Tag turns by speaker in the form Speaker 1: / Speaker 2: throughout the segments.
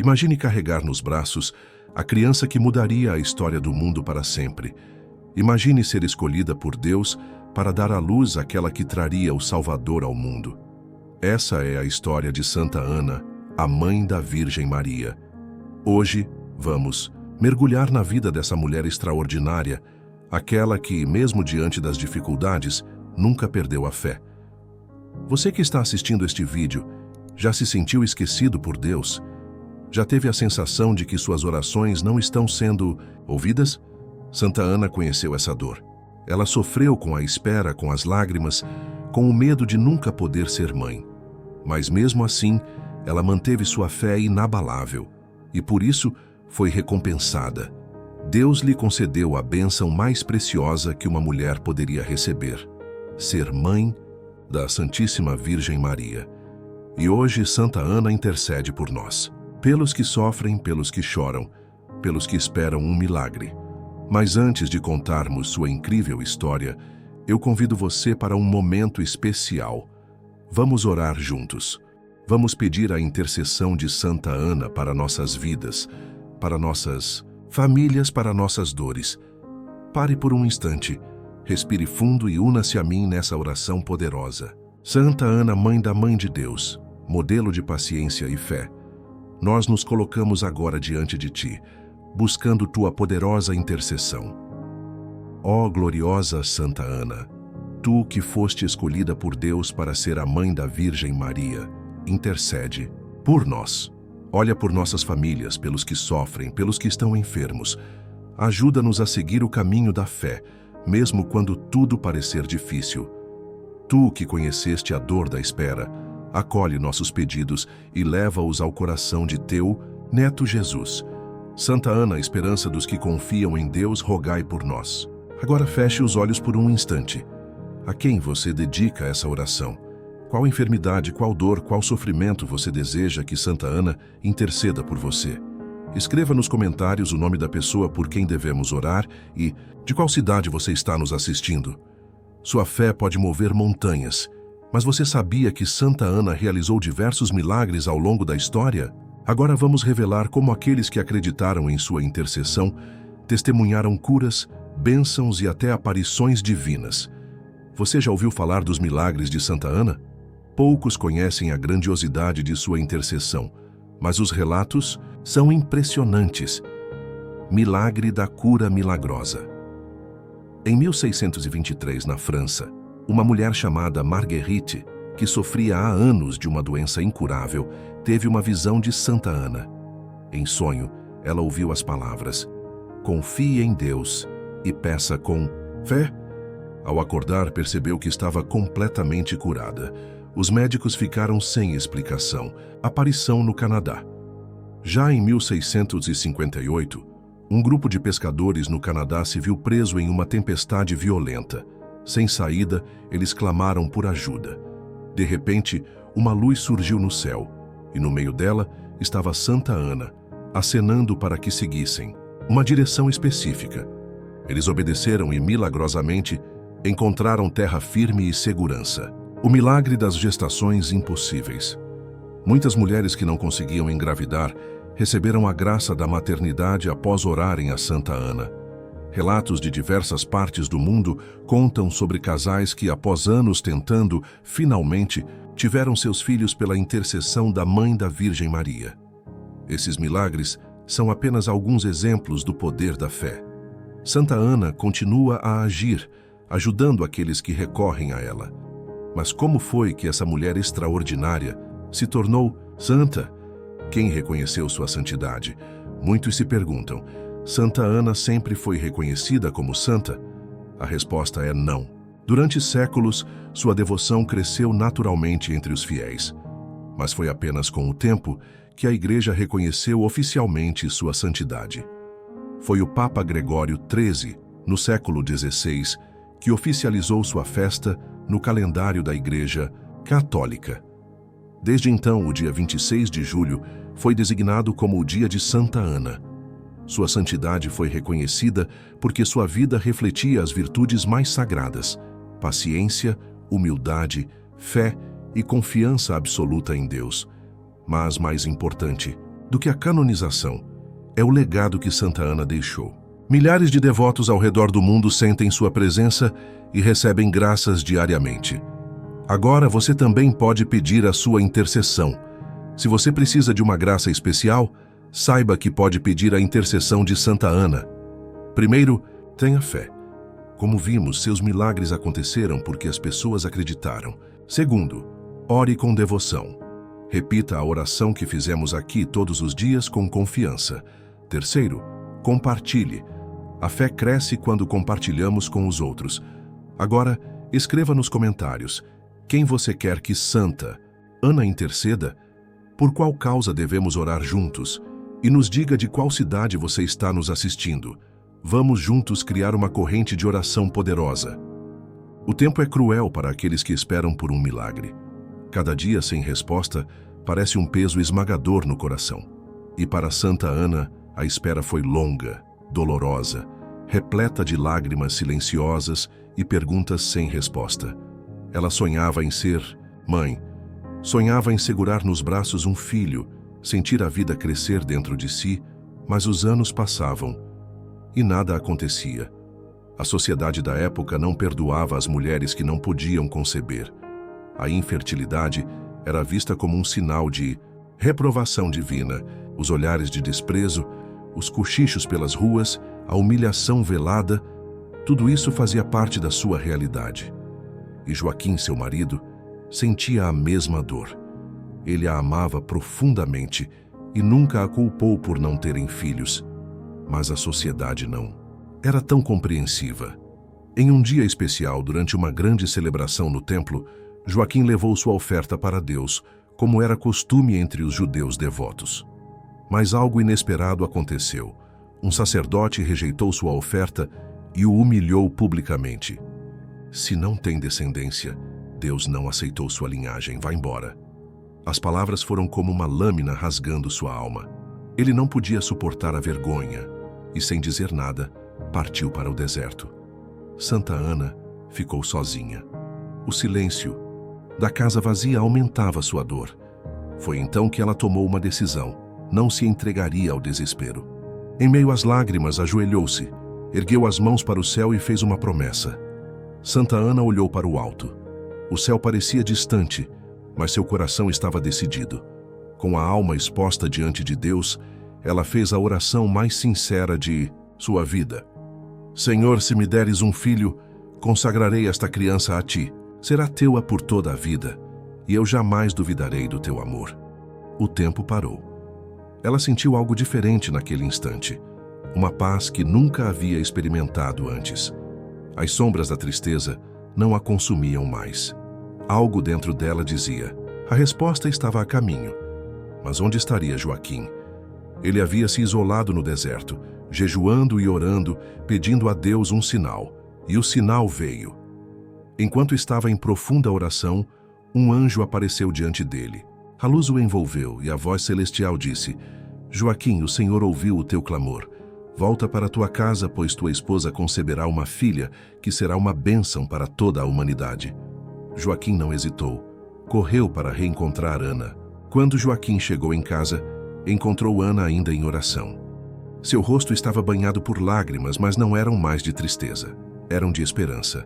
Speaker 1: Imagine carregar nos braços a criança que mudaria a história do mundo para sempre. Imagine ser escolhida por Deus para dar à luz aquela que traria o Salvador ao mundo. Essa é a história de Santa Ana, a mãe da Virgem Maria. Hoje, vamos mergulhar na vida dessa mulher extraordinária, aquela que, mesmo diante das dificuldades, nunca perdeu a fé. Você que está assistindo este vídeo, já se sentiu esquecido por Deus? Já teve a sensação de que suas orações não estão sendo ouvidas? Santa Ana conheceu essa dor. Ela sofreu com a espera, com as lágrimas, com o medo de nunca poder ser mãe. Mas mesmo assim, ela manteve sua fé inabalável e por isso foi recompensada. Deus lhe concedeu a bênção mais preciosa que uma mulher poderia receber: ser mãe da Santíssima Virgem Maria. E hoje Santa Ana intercede por nós, pelos que sofrem, pelos que choram, pelos que esperam um milagre. Mas antes de contarmos sua incrível história, eu convido você para um momento especial. Vamos orar juntos. Vamos pedir a intercessão de Santa Ana para nossas vidas, para nossas famílias, para nossas dores. Pare por um instante, respire fundo e una-se a mim nessa oração poderosa. Santa Ana, Mãe da Mãe de Deus, modelo de paciência e fé, nós nos colocamos agora diante de Ti, buscando Tua poderosa intercessão. Ó gloriosa Santa Ana, Tu que foste escolhida por Deus para ser a Mãe da Virgem Maria, intercede por nós. Olha por nossas famílias, pelos que sofrem, pelos que estão enfermos. Ajuda-nos a seguir o caminho da fé, mesmo quando tudo parecer difícil. Tu que conheceste a dor da espera, acolhe nossos pedidos e leva-os ao coração de Teu Neto Jesus. Santa Ana, esperança dos que confiam em Deus, rogai por nós. Agora feche os olhos por um instante. A quem você dedica essa oração? Qual enfermidade, qual dor, qual sofrimento você deseja que Santa Ana interceda por você? Escreva nos comentários o nome da pessoa por quem devemos orar e de qual cidade você está nos assistindo. Sua fé pode mover montanhas, mas você sabia que Santa Ana realizou diversos milagres ao longo da história? Agora vamos revelar como aqueles que acreditaram em sua intercessão testemunharam curas, bênçãos e até aparições divinas. Você já ouviu falar dos milagres de Santa Ana? Poucos conhecem a grandiosidade de sua intercessão, mas os relatos são impressionantes. Milagre da cura milagrosa. Em 1623, na França, uma mulher chamada Marguerite, que sofria há anos de uma doença incurável, teve uma visão de Santa Ana. Em sonho, ela ouviu as palavras: "Confie em Deus e peça com fé." Ao acordar, percebeu que estava completamente curada. Os médicos ficaram sem explicação. Aparição no Canadá. Já em 1658, um grupo de pescadores no Canadá se viu preso em uma tempestade violenta. Sem saída, eles clamaram por ajuda. De repente, uma luz surgiu no céu, e no meio dela estava Santa Ana, acenando para que seguissem uma direção específica. Eles obedeceram e, milagrosamente, encontraram terra firme e segurança. O milagre das gestações impossíveis. Muitas mulheres que não conseguiam engravidar receberam a graça da maternidade após orarem a Santa Ana. Relatos de diversas partes do mundo contam sobre casais que, após anos tentando, finalmente tiveram seus filhos pela intercessão da Mãe da Virgem Maria. Esses milagres são apenas alguns exemplos do poder da fé. Santa Ana continua a agir, ajudando aqueles que recorrem a ela. Mas como foi que essa mulher extraordinária se tornou santa? Quem reconheceu sua santidade? Muitos se perguntam: Santa Ana sempre foi reconhecida como santa? A resposta é não. Durante séculos, sua devoção cresceu naturalmente entre os fiéis. Mas foi apenas com o tempo que a Igreja reconheceu oficialmente sua santidade. Foi o Papa Gregório XIII, no século XVI, que oficializou sua festa no calendário da Igreja Católica. Desde então, o dia 26 de julho foi designado como o dia de Santa Ana. Sua santidade foi reconhecida porque sua vida refletia as virtudes mais sagradas: paciência, humildade, fé e confiança absoluta em Deus. Mas, mais importante, do que a canonização é o legado que Santa Ana deixou. Milhares de devotos ao redor do mundo sentem sua presença e recebem graças diariamente. Agora você também pode pedir a sua intercessão. Se você precisa de uma graça especial, saiba que pode pedir a intercessão de Santa Ana. Primeiro, tenha fé. Como vimos, seus milagres aconteceram porque as pessoas acreditaram. Segundo, ore com devoção. Repita a oração que fizemos aqui todos os dias com confiança. Terceiro, compartilhe. A fé cresce quando compartilhamos com os outros. Agora, escreva nos comentários quem você quer que Santa Ana interceda, por qual causa devemos orar juntos, e nos diga de qual cidade você está nos assistindo. Vamos juntos criar uma corrente de oração poderosa. O tempo é cruel para aqueles que esperam por um milagre. Cada dia sem resposta parece um peso esmagador no coração. E para Santa Ana, a espera foi longa, dolorosa, repleta de lágrimas silenciosas e perguntas sem resposta. Ela sonhava em ser mãe, sonhava em segurar nos braços um filho, sentir a vida crescer dentro de si, mas os anos passavam e nada acontecia. A sociedade da época não perdoava as mulheres que não podiam conceber. A infertilidade era vista como um sinal de reprovação divina. Os olhares de desprezo, os cochichos pelas ruas, a humilhação velada, tudo isso fazia parte da sua realidade. E Joaquim, seu marido, sentia a mesma dor. Ele a amava profundamente e nunca a culpou por não terem filhos. Mas a sociedade não era tão compreensiva. Em um dia especial, durante uma grande celebração no templo, Joaquim levou sua oferta para Deus, como era costume entre os judeus devotos. Mas algo inesperado aconteceu. Um sacerdote rejeitou sua oferta e o humilhou publicamente. Se não tem descendência, Deus não aceitou sua linhagem, vá embora. As palavras foram como uma lâmina rasgando sua alma. Ele não podia suportar a vergonha e, sem dizer nada, partiu para o deserto. Santa Ana ficou sozinha. O silêncio da casa vazia aumentava sua dor. Foi então que ela tomou uma decisão. Não se entregaria ao desespero. Em meio às lágrimas, ajoelhou-se, ergueu as mãos para o céu e fez uma promessa. Santa Ana olhou para o alto. O céu parecia distante, mas seu coração estava decidido. Com a alma exposta diante de Deus, ela fez a oração mais sincera de sua vida. Senhor, se me deres um filho, consagrarei esta criança a ti. Será teua por toda a vida, e eu jamais duvidarei do teu amor. O tempo parou. Ela sentiu algo diferente naquele instante, uma paz que nunca havia experimentado antes. As sombras da tristeza não a consumiam mais. Algo dentro dela dizia: a resposta estava a caminho. Mas onde estaria Joaquim? Ele havia se isolado no deserto, jejuando e orando, pedindo a Deus um sinal. E o sinal veio. Enquanto estava em profunda oração, um anjo apareceu diante dele. A luz o envolveu e a voz celestial disse: Joaquim, o Senhor ouviu o teu clamor. Volta para tua casa, pois tua esposa conceberá uma filha, que será uma bênção para toda a humanidade. Joaquim não hesitou. Correu para reencontrar Ana. Quando Joaquim chegou em casa, encontrou Ana ainda em oração. Seu rosto estava banhado por lágrimas, mas não eram mais de tristeza. Eram de esperança.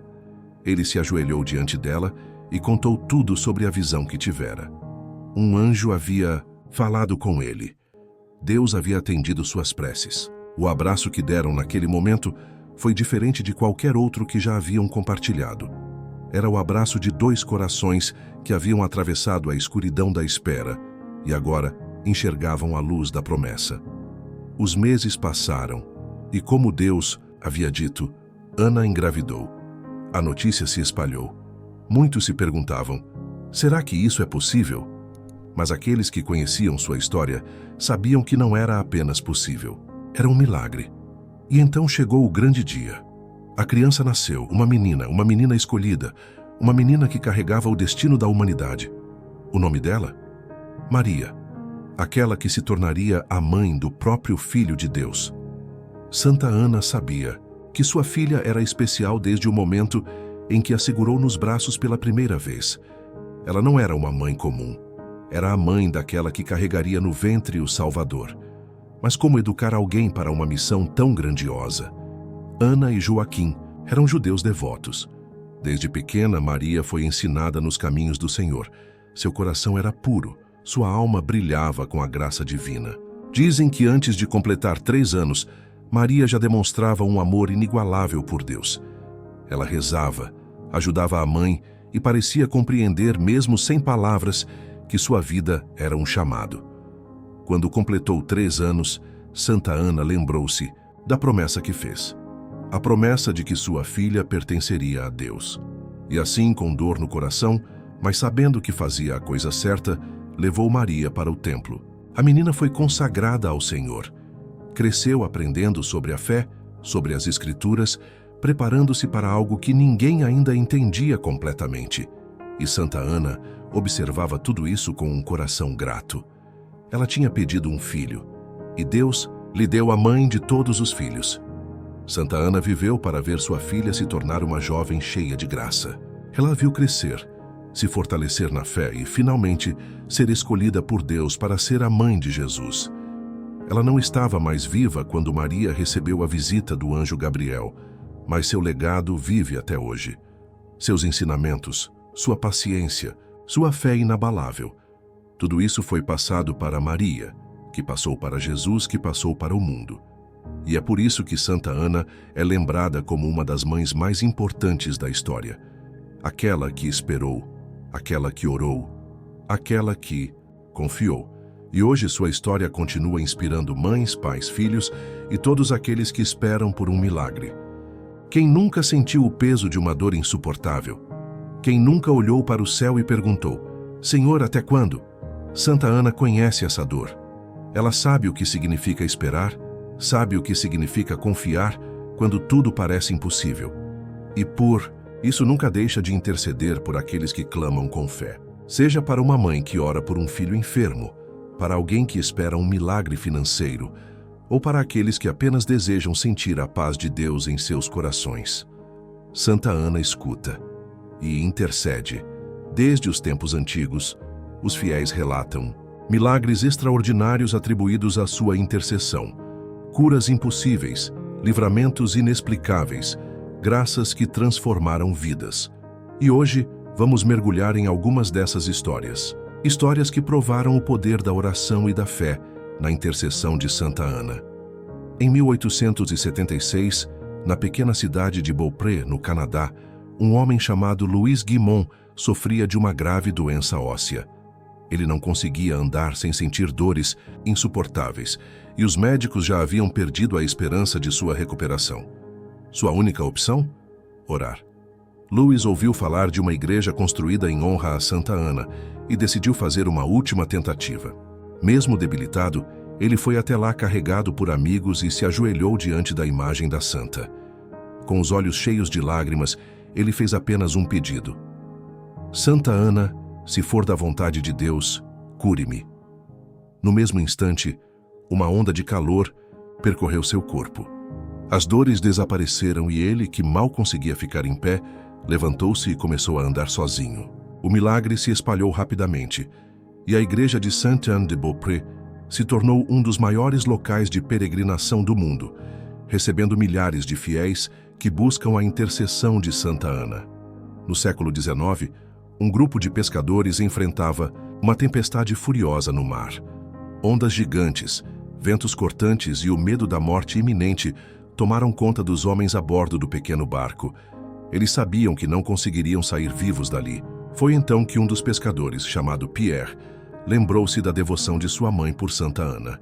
Speaker 1: Ele se ajoelhou diante dela e contou tudo sobre a visão que tivera. Um anjo havia falado com ele. Deus havia atendido suas preces. O abraço que deram naquele momento foi diferente de qualquer outro que já haviam compartilhado. Era o abraço de dois corações que haviam atravessado a escuridão da espera e agora enxergavam a luz da promessa. Os meses passaram e, como Deus havia dito, Ana engravidou. A notícia se espalhou. Muitos se perguntavam: será que isso é possível? Mas aqueles que conheciam sua história sabiam que não era apenas possível. Era um milagre. E então chegou o grande dia. A criança nasceu, uma menina escolhida, uma menina que carregava o destino da humanidade. O nome dela? Maria, aquela que se tornaria a mãe do próprio Filho de Deus. Santa Ana sabia que sua filha era especial desde o momento em que a segurou nos braços pela primeira vez. Ela não era uma mãe comum. Era a mãe daquela que carregaria no ventre o Salvador. Mas como educar alguém para uma missão tão grandiosa? Ana e Joaquim eram judeus devotos. Desde pequena, Maria foi ensinada nos caminhos do Senhor. Seu coração era puro, sua alma brilhava com a graça divina. Dizem que antes de completar 3 anos, Maria já demonstrava um amor inigualável por Deus. Ela rezava, ajudava a mãe e parecia compreender, mesmo sem palavras, que sua vida era um chamado. Quando completou 3 anos, Santa Ana lembrou-se da promessa que fez. A promessa de que sua filha pertenceria a Deus. E assim, com dor no coração, mas sabendo que fazia a coisa certa, levou Maria para o templo. A menina foi consagrada ao Senhor. Cresceu aprendendo sobre a fé, sobre as Escrituras, preparando-se para algo que ninguém ainda entendia completamente. E Santa Ana observava tudo isso com um coração grato. Ela tinha pedido um filho, e Deus lhe deu a mãe de todos os filhos. Santa Ana viveu para ver sua filha se tornar uma jovem cheia de graça. Ela a viu crescer, se fortalecer na fé e, finalmente, ser escolhida por Deus para ser a mãe de Jesus. Ela não estava mais viva quando Maria recebeu a visita do anjo Gabriel, mas seu legado vive até hoje. Seus ensinamentos, sua paciência, sua fé inabalável. Tudo isso foi passado para Maria, que passou para Jesus, que passou para o mundo. E é por isso que Santa Ana é lembrada como uma das mães mais importantes da história. Aquela que esperou, aquela que orou, aquela que confiou. E hoje sua história continua inspirando mães, pais, filhos e todos aqueles que esperam por um milagre. Quem nunca sentiu o peso de uma dor insuportável? Quem nunca olhou para o céu e perguntou: Senhor, até quando? Santa Ana conhece essa dor. Ela sabe o que significa esperar, sabe o que significa confiar quando tudo parece impossível. E por isso nunca deixa de interceder por aqueles que clamam com fé. Seja para uma mãe que ora por um filho enfermo, para alguém que espera um milagre financeiro, ou para aqueles que apenas desejam sentir a paz de Deus em seus corações. Santa Ana escuta e intercede. Desde os tempos antigos, os fiéis relatam milagres extraordinários atribuídos à sua intercessão, curas impossíveis, livramentos inexplicáveis, graças que transformaram vidas. E hoje vamos mergulhar em algumas dessas histórias. Histórias que provaram o poder da oração e da fé na intercessão de Santa Ana. Em 1876, na pequena cidade de Beaupré, no Canadá, um homem chamado Louis Guimond sofria de uma grave doença óssea. Ele não conseguia andar sem sentir dores insuportáveis, e os médicos já haviam perdido a esperança de sua recuperação. Sua única opção? Orar. Louis ouviu falar de uma igreja construída em honra a Santa Ana e decidiu fazer uma última tentativa. Mesmo debilitado, ele foi até lá carregado por amigos e se ajoelhou diante da imagem da santa. Com os olhos cheios de lágrimas, ele fez apenas um pedido: Santa Ana, se for da vontade de Deus, cure-me. No mesmo instante, uma onda de calor percorreu seu corpo. As dores desapareceram e ele, que mal conseguia ficar em pé, levantou-se e começou a andar sozinho. O milagre se espalhou rapidamente, e a igreja de Saint-Anne-de-Beaupré se tornou um dos maiores locais de peregrinação do mundo, recebendo milhares de fiéis que buscam a intercessão de Santa Ana. No século XIX, um grupo de pescadores enfrentava uma tempestade furiosa no mar. Ondas gigantes, ventos cortantes e o medo da morte iminente tomaram conta dos homens a bordo do pequeno barco. Eles sabiam que não conseguiriam sair vivos dali. Foi então que um dos pescadores, chamado Pierre, lembrou-se da devoção de sua mãe por Santa Ana.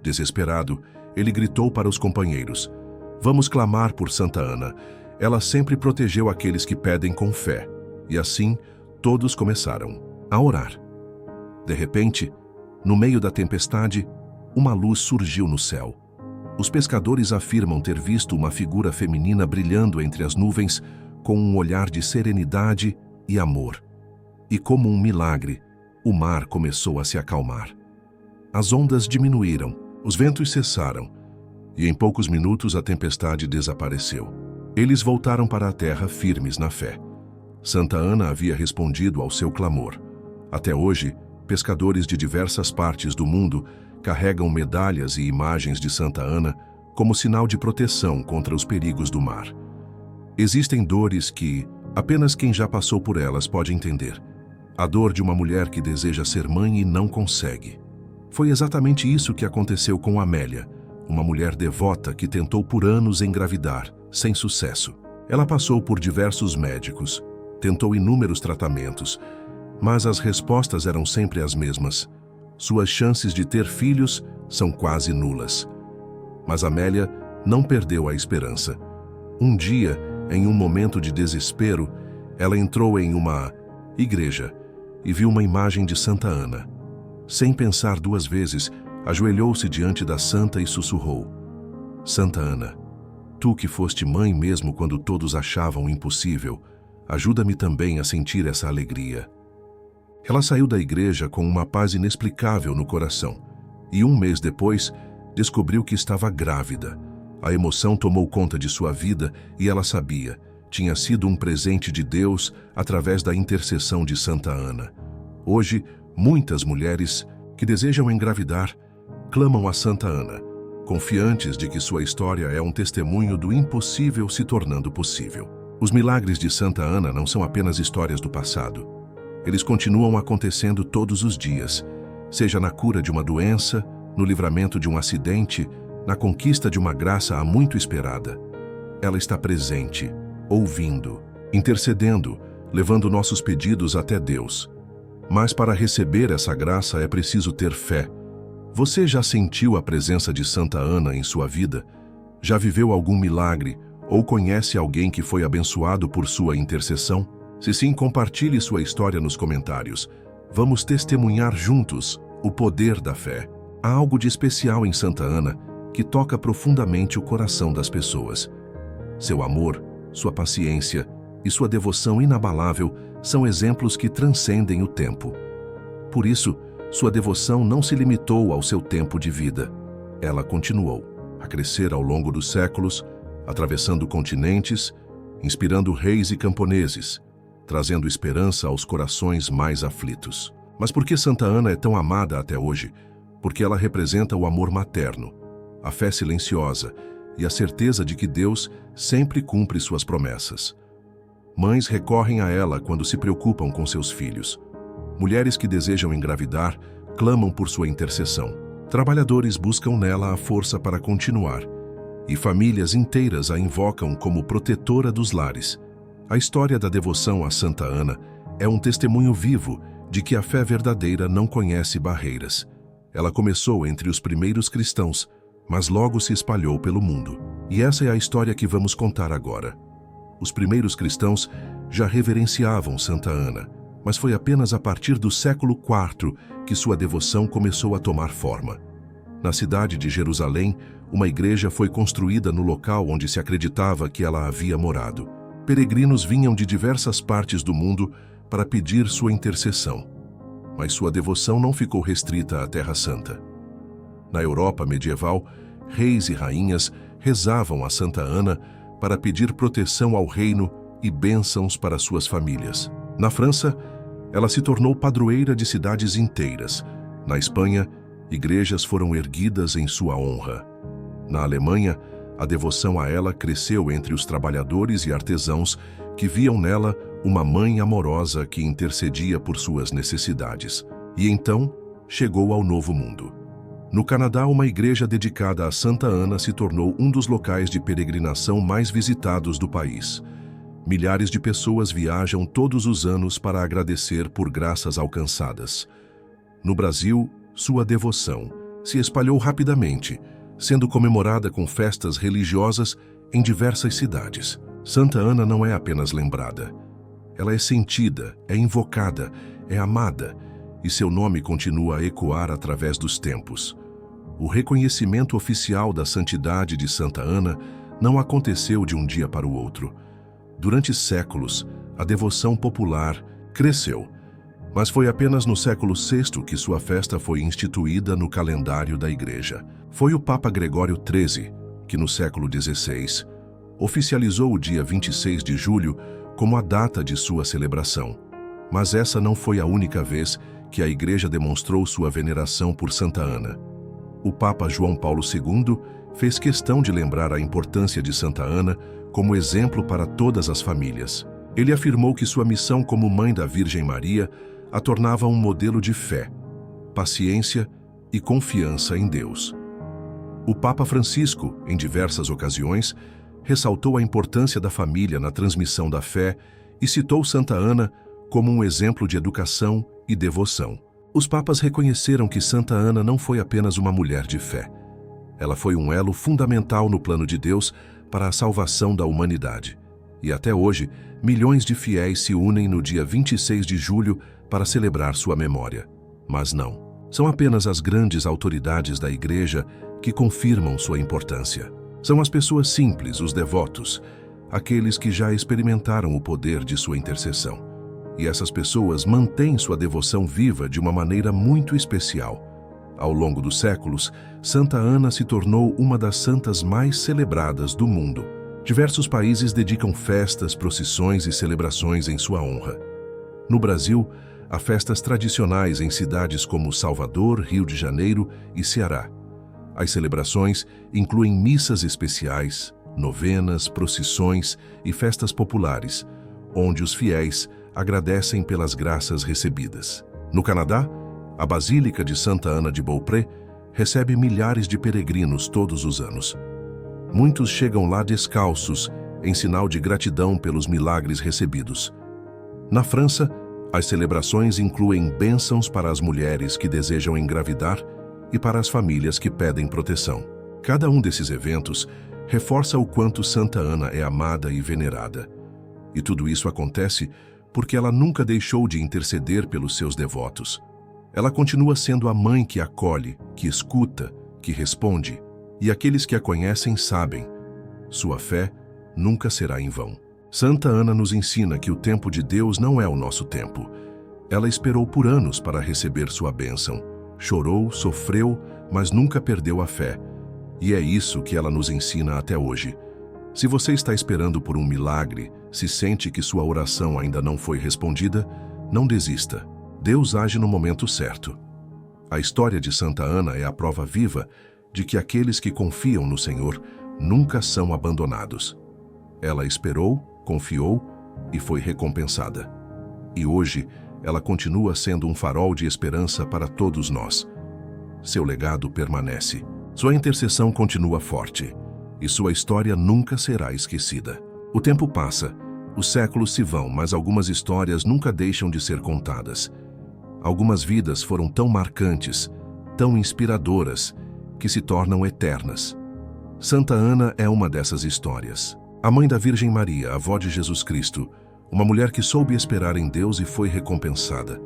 Speaker 1: Desesperado, ele gritou para os companheiros: Vamos clamar por Santa Ana. Ela sempre protegeu aqueles que pedem com fé. E assim, todos começaram a orar. De repente, no meio da tempestade, uma luz surgiu no céu. Os pescadores afirmam ter visto uma figura feminina brilhando entre as nuvens com um olhar de serenidade e amor. E como um milagre, o mar começou a se acalmar. As ondas diminuíram, os ventos cessaram, e em poucos minutos a tempestade desapareceu. Eles voltaram para a terra firmes na fé. Santa Ana havia respondido ao seu clamor. Até hoje, Pescadores de diversas partes do mundo carregam medalhas e imagens de Santa Ana como sinal de proteção contra os perigos do mar. Existem dores que apenas quem já passou por elas pode entender. A dor de uma mulher que deseja ser mãe e não consegue. Foi exatamente isso que aconteceu com Amélia, uma mulher devota que tentou por anos engravidar, sem sucesso. Ela passou por diversos médicos, tentou inúmeros tratamentos, mas as respostas eram sempre as mesmas. Suas chances de ter filhos são quase nulas. Mas Amélia não perdeu a esperança. Um dia, em um momento de desespero, ela entrou em uma igreja e viu uma imagem de Santa Ana. Sem pensar duas vezes, ajoelhou-se diante da santa e sussurrou: Santa Ana, tu que foste mãe mesmo quando todos achavam impossível, ajuda-me também a sentir essa alegria. Ela saiu da igreja com uma paz inexplicável no coração e um mês depois descobriu que estava grávida. A emoção tomou conta de sua vida e ela sabia, tinha sido um presente de Deus através da intercessão de Santa Ana. Hoje, muitas mulheres que desejam engravidar clamam a Santa Ana, confiantes de que sua história é um testemunho do impossível se tornando possível. Os milagres de Santa Ana não são apenas histórias do passado. Eles continuam acontecendo todos os dias, seja na cura de uma doença, no livramento de um acidente, na conquista de uma graça há muito esperada. Ela está presente, ouvindo, intercedendo, levando nossos pedidos até Deus. Mas para receber essa graça é preciso ter fé. Você já sentiu a presença de Santa Ana em sua vida? Já viveu algum milagre ou conhece alguém que foi abençoado por sua intercessão? Se sim, compartilhe sua história nos comentários. Vamos testemunhar juntos o poder da fé. Há algo de especial em Santa Ana que toca profundamente o coração das pessoas. Seu amor, sua paciência e sua devoção inabalável são exemplos que transcendem o tempo. Por isso, sua devoção não se limitou ao seu tempo de vida. Ela continuou a crescer ao longo dos séculos, atravessando continentes, inspirando reis e camponeses, trazendo esperança aos corações mais aflitos. Mas por que Santa Ana é tão amada até hoje? Porque ela representa o amor materno, a fé silenciosa e a certeza de que Deus sempre cumpre suas promessas. Mães recorrem a ela quando se preocupam com seus filhos. Mulheres que desejam engravidar clamam por sua intercessão. Trabalhadores buscam nela a força para continuar. E famílias inteiras a invocam como protetora dos lares. A história da devoção a Santa Ana é um testemunho vivo de que a fé verdadeira não conhece barreiras. Ela começou entre os primeiros cristãos, mas logo se espalhou pelo mundo. E essa é a história que vamos contar agora. Os primeiros cristãos já reverenciavam Santa Ana, mas foi apenas a partir do século IV que sua devoção começou a tomar forma. Na cidade de Jerusalém, uma igreja foi construída no local onde se acreditava que ela havia morado. Peregrinos vinham de diversas partes do mundo para pedir sua intercessão. Mas sua devoção não ficou restrita à Terra Santa. Na Europa medieval, reis e rainhas rezavam a Santa Ana para pedir proteção ao reino e bênçãos para suas famílias. Na França, ela se tornou padroeira de cidades inteiras. Na Espanha, igrejas foram erguidas em sua honra. Na Alemanha, a devoção a ela cresceu entre os trabalhadores e artesãos que viam nela uma mãe amorosa que intercedia por suas necessidades. E então, chegou ao Novo Mundo. No Canadá, uma igreja dedicada a Santa Ana se tornou um dos locais de peregrinação mais visitados do país. Milhares de pessoas viajam todos os anos para agradecer por graças alcançadas. No Brasil, sua devoção se espalhou rapidamente, sendo comemorada com festas religiosas em diversas cidades. Santa Ana não é apenas lembrada. Ela é sentida, é invocada, é amada, e seu nome continua a ecoar através dos tempos. O reconhecimento oficial da santidade de Santa Ana não aconteceu de um dia para o outro. Durante séculos, a devoção popular cresceu, mas foi apenas no século VI que sua festa foi instituída no calendário da Igreja. Foi o Papa Gregório XIII que, no século XVI, oficializou o dia 26 de julho como a data de sua celebração. Mas essa não foi a única vez que a Igreja demonstrou sua veneração por Santa Ana. O Papa João Paulo II fez questão de lembrar a importância de Santa Ana como exemplo para todas as famílias. Ele afirmou que sua missão como mãe da Virgem Maria a tornava um modelo de fé, paciência e confiança em Deus. O Papa Francisco, em diversas ocasiões, ressaltou a importância da família na transmissão da fé e citou Santa Ana como um exemplo de educação e devoção. Os papas reconheceram que Santa Ana não foi apenas uma mulher de fé. Ela foi um elo fundamental no plano de Deus para a salvação da humanidade. E até hoje, milhões de fiéis se unem no dia 26 de julho para celebrar sua memória. Mas não, são apenas as grandes autoridades da Igreja que confirmam sua importância. São as pessoas simples, os devotos, aqueles que já experimentaram o poder de sua intercessão. E essas pessoas mantêm sua devoção viva de uma maneira muito especial. Ao longo dos séculos, Santa Ana se tornou uma das santas mais celebradas do mundo. Diversos países dedicam festas, procissões e celebrações em sua honra. No Brasil, há festas tradicionais em cidades como Salvador, Rio de Janeiro e Ceará. As celebrações incluem missas especiais, novenas, procissões e festas populares, onde os fiéis agradecem pelas graças recebidas. No Canadá, a Basílica de Santa Ana de Beaupré recebe milhares de peregrinos todos os anos. Muitos chegam lá descalços, em sinal de gratidão pelos milagres recebidos. Na França, as celebrações incluem bênçãos para as mulheres que desejam engravidar e para as famílias que pedem proteção. Cada um desses eventos reforça o quanto Santa Ana é amada e venerada. E tudo isso acontece porque ela nunca deixou de interceder pelos seus devotos. Ela continua sendo a mãe que acolhe, que escuta, que responde, e aqueles que a conhecem sabem, sua fé nunca será em vão. Santa Ana nos ensina que o tempo de Deus não é o nosso tempo. Ela esperou por anos para receber sua bênção. Chorou, sofreu, mas nunca perdeu a fé. E é isso que ela nos ensina até hoje. Se você está esperando por um milagre, se sente que sua oração ainda não foi respondida, não desista. Deus age no momento certo. A história de Santa Ana é a prova viva de que aqueles que confiam no Senhor nunca são abandonados. Ela esperou, confiou e foi recompensada. E hoje, ela continua sendo um farol de esperança para todos nós. Seu legado permanece. Sua intercessão continua forte. E sua história nunca será esquecida. O tempo passa, os séculos se vão, mas algumas histórias nunca deixam de ser contadas. Algumas vidas foram tão marcantes, tão inspiradoras, que se tornam eternas. Santa Ana é uma dessas histórias. A mãe da Virgem Maria, avó de Jesus Cristo, uma mulher que soube esperar em Deus e foi recompensada.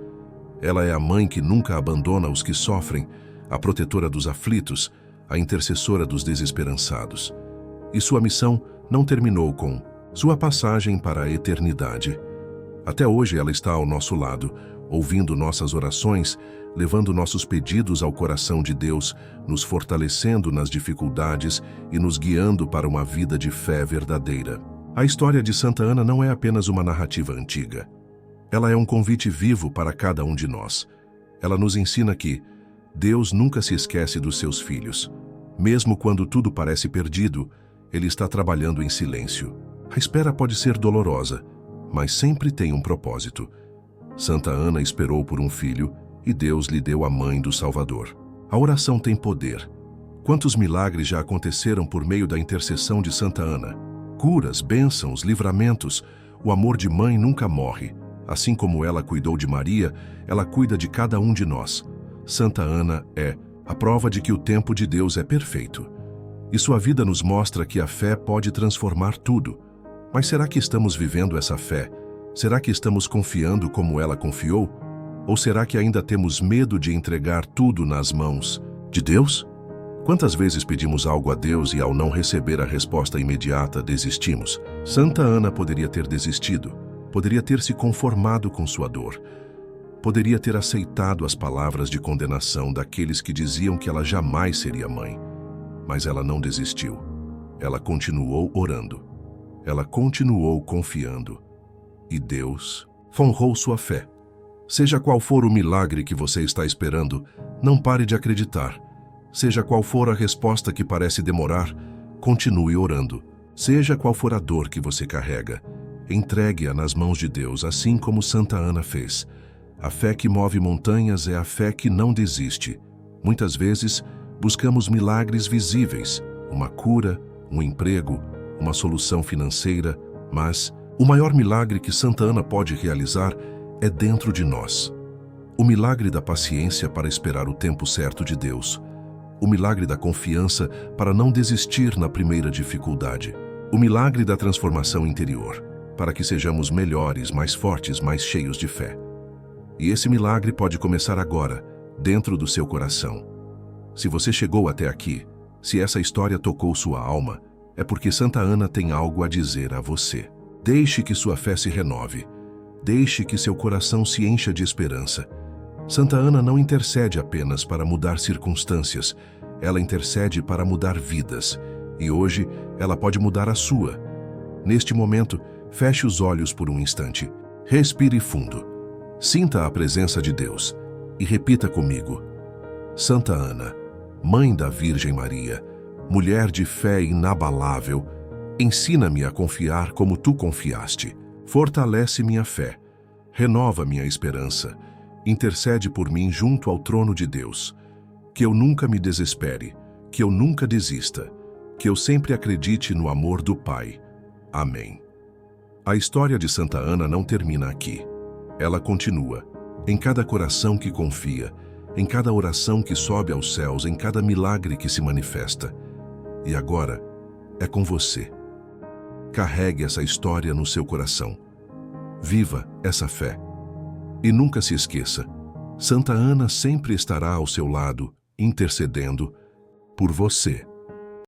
Speaker 1: Ela é a mãe que nunca abandona os que sofrem, a protetora dos aflitos, a intercessora dos desesperançados. E sua missão não terminou com sua passagem para a eternidade. Até hoje ela está ao nosso lado, ouvindo nossas orações, levando nossos pedidos ao coração de Deus, nos fortalecendo nas dificuldades e nos guiando para uma vida de fé verdadeira. A história de Santa Ana não é apenas uma narrativa antiga. Ela é um convite vivo para cada um de nós. Ela nos ensina que Deus nunca se esquece dos seus filhos. Mesmo quando tudo parece perdido, Ele está trabalhando em silêncio. A espera pode ser dolorosa, mas sempre tem um propósito. Santa Ana esperou por um filho e Deus lhe deu a mãe do Salvador. A oração tem poder. Quantos milagres já aconteceram por meio da intercessão de Santa Ana? Curas, bênçãos, livramentos. O amor de mãe nunca morre. Assim como ela cuidou de Maria, ela cuida de cada um de nós. Santa Ana é a prova de que o tempo de Deus é perfeito. E sua vida nos mostra que a fé pode transformar tudo. Mas será que estamos vivendo essa fé? Será que estamos confiando como ela confiou? Ou será que ainda temos medo de entregar tudo nas mãos de Deus? Quantas vezes pedimos algo a Deus e ao não receber a resposta imediata, desistimos? Santa Ana poderia ter desistido, poderia ter se conformado com sua dor, poderia ter aceitado as palavras de condenação daqueles que diziam que ela jamais seria mãe. Mas ela não desistiu. Ela continuou orando. Ela continuou confiando. E Deus honrou sua fé. Seja qual for o milagre que você está esperando, não pare de acreditar. Seja qual for a resposta que parece demorar, continue orando. Seja qual for a dor que você carrega, entregue-a nas mãos de Deus, assim como Santa Ana fez. A fé que move montanhas é a fé que não desiste. Muitas vezes, buscamos milagres visíveis, uma cura, um emprego, uma solução financeira, mas o maior milagre que Santa Ana pode realizar é dentro de nós. O milagre da paciência para esperar o tempo certo de Deus. O milagre da confiança para não desistir na primeira dificuldade. O milagre da transformação interior, para que sejamos melhores, mais fortes, mais cheios de fé. E esse milagre pode começar agora, dentro do seu coração. Se você chegou até aqui, se essa história tocou sua alma, é porque Santa Ana tem algo a dizer a você. Deixe que sua fé se renove. Deixe que seu coração se encha de esperança. Santa Ana não intercede apenas para mudar circunstâncias, ela intercede para mudar vidas. E hoje, ela pode mudar a sua. Neste momento, feche os olhos por um instante. Respire fundo. Sinta a presença de Deus e repita comigo. Santa Ana, Mãe da Virgem Maria, mulher de fé inabalável, ensina-me a confiar como tu confiaste. Fortalece minha fé, renova minha esperança, intercede por mim junto ao trono de Deus. Que eu nunca me desespere, que eu nunca desista, que eu sempre acredite no amor do Pai. Amém. A história de Santa Ana não termina aqui. Ela continua, em cada coração que confia, em cada oração que sobe aos céus, em cada milagre que se manifesta. E agora, é com você. Carregue essa história no seu coração. Viva essa fé. E nunca se esqueça, Santa Ana sempre estará ao seu lado, intercedendo por você.